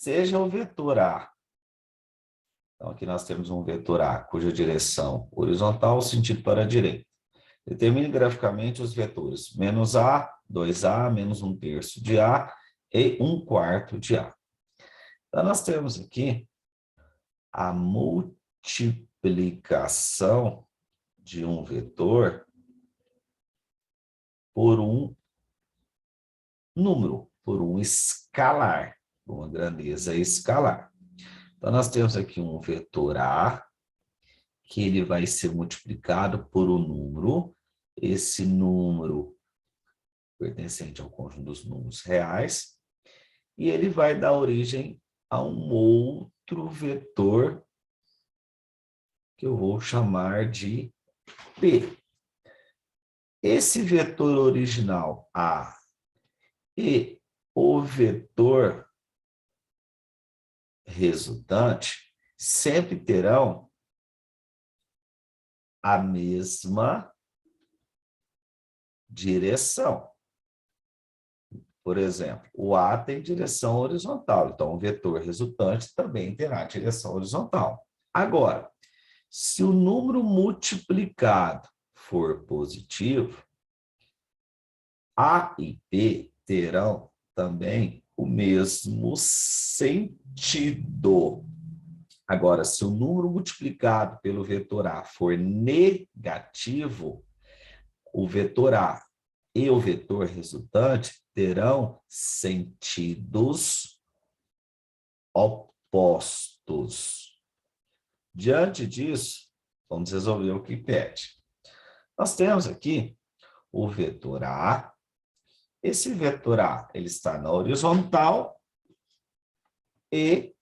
seja o vetor A. Então, aqui nós temos um vetor A, cuja direção horizontal, sentido para a direita. Determine graficamente os vetores menos A, 2A, menos 1/3 de A e 1/4 de A. Então, nós temos aqui a multiplicação de um vetor por um número, por um escalar, uma grandeza escalar. Então, nós temos aqui um vetor A, que ele vai ser multiplicado por um número, esse número pertencente ao conjunto dos números reais, e ele vai dar origem a um outro vetor, que eu vou chamar de P. Esse vetor original A e o vetor resultante sempre terão a mesma direção. Por exemplo, o A tem direção horizontal, então o vetor resultante também terá direção horizontal. Agora, se o número multiplicado for positivo, A e P terão também o mesmo sentido. Agora, se o número multiplicado pelo vetor A for negativo, o vetor A e o vetor resultante terão sentidos opostos. Diante disso, vamos resolver o que pede. Nós temos aqui o vetor A. Esse vetor A ele está na horizontal e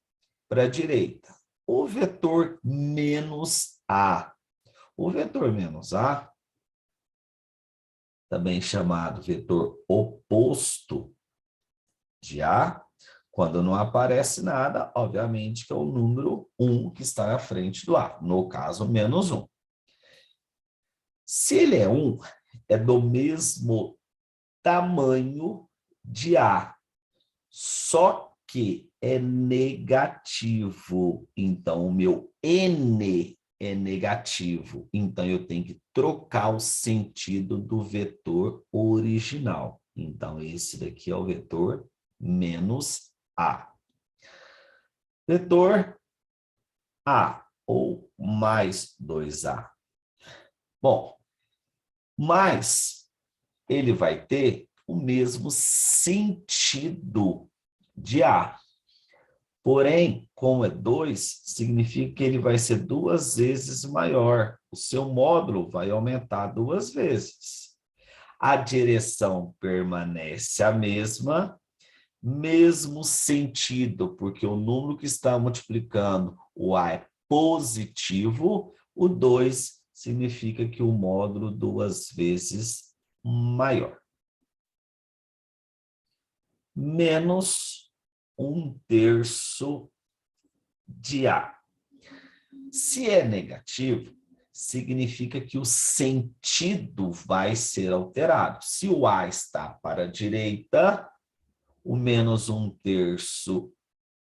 para a direita. O vetor menos A. O vetor menos A, também chamado vetor oposto de A, quando não aparece nada, obviamente que é o número 1 que está à frente do A, no caso, menos 1. Se ele é 1, é do mesmo tamanho de A, só que é negativo. Então, o meu N é negativo. Então, eu tenho que trocar o sentido do vetor original. Então, esse daqui é o vetor menos A. Vetor A ou mais 2A. Bom, mas ele vai ter o mesmo sentido de A. Porém, como é 2, significa que ele vai ser 2 vezes maior. O seu módulo vai aumentar 2 vezes. A direção permanece a mesma, mesmo sentido, porque o número que está multiplicando o A é positivo, o 2 significa que o módulo 2 vezes maior. Menos 1/3 de A. Se é negativo, significa que o sentido vai ser alterado. Se o A está para a direita, o menos 1/3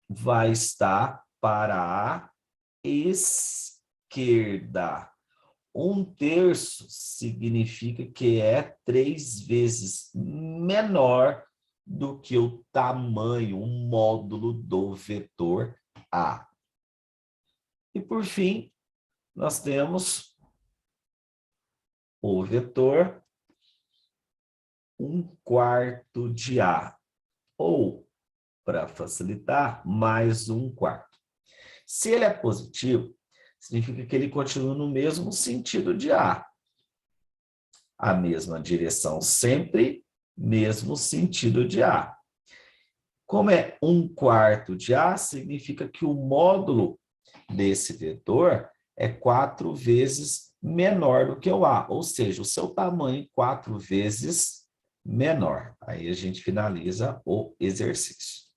vai estar para a esquerda. 1/3 significa que é 3 vezes menor do que o tamanho, o módulo do vetor A. E, por fim, nós temos o vetor 1/4 de A, ou, para facilitar, mais 1/4. Se ele é positivo, significa que ele continua no mesmo sentido de A. A mesma direção sempre, mesmo sentido de A. Como é 1/4 de A, significa que o módulo desse vetor é 4 vezes menor do que o A, ou seja, o seu tamanho 4 vezes menor. Aí a gente finaliza o exercício.